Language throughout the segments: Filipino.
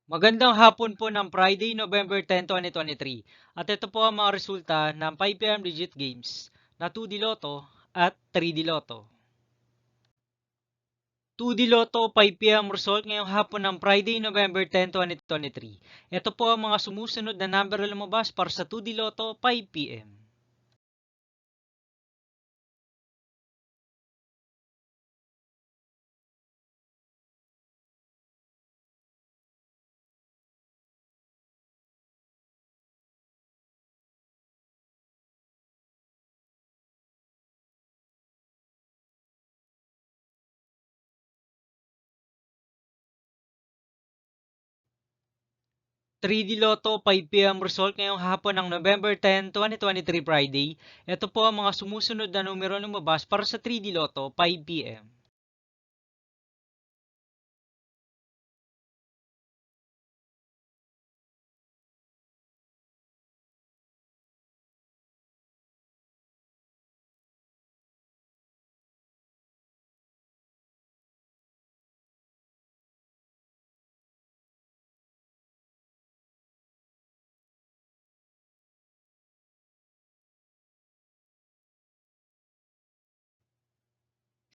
Magandang hapon po ng Friday, November 10, 2023. At ito po ang mga resulta ng 5 PM Digit Games na 2D Lotto at 3D Lotto. 2D Lotto 5 PM result ngayong hapon ng Friday, November 10, 2023. Ito po ang mga sumusunod na number na lumabas para sa 2D Lotto 5 PM. 3D Lotto 5 PM result ngayong hapon ng November 10, 2023 Friday. Ito po ang mga sumusunod na numero na lumabas para sa 3D Lotto 5 PM.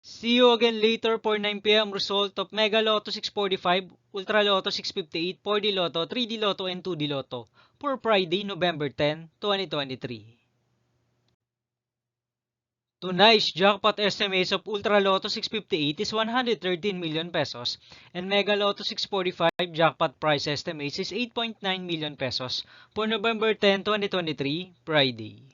'See you again later for 9 PM result of Mega Lotto 645, Ultra Lotto 658, 4D Lotto, 3D Lotto, and 2D Lotto for Friday, November 10, 2023. Tonight's jackpot estimates of Ultra Lotto 658 is 113 million pesos and Mega Lotto 645 jackpot price estimates is 8.9 million pesos for November 10, 2023, Friday.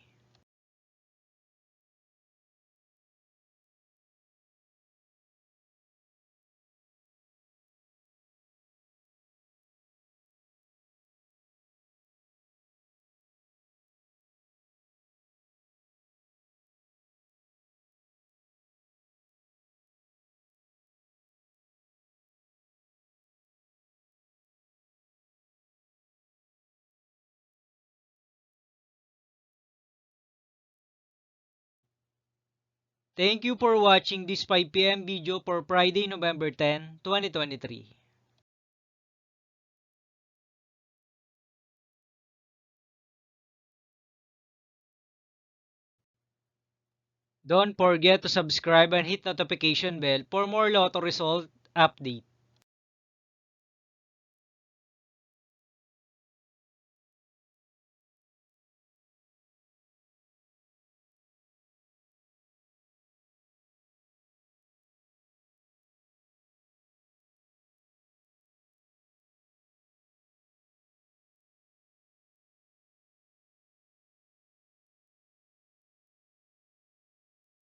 Thank you for watching this 5 PM video for Friday, November 10, 2023. Don't forget to subscribe and hit notification bell for more lotto result update.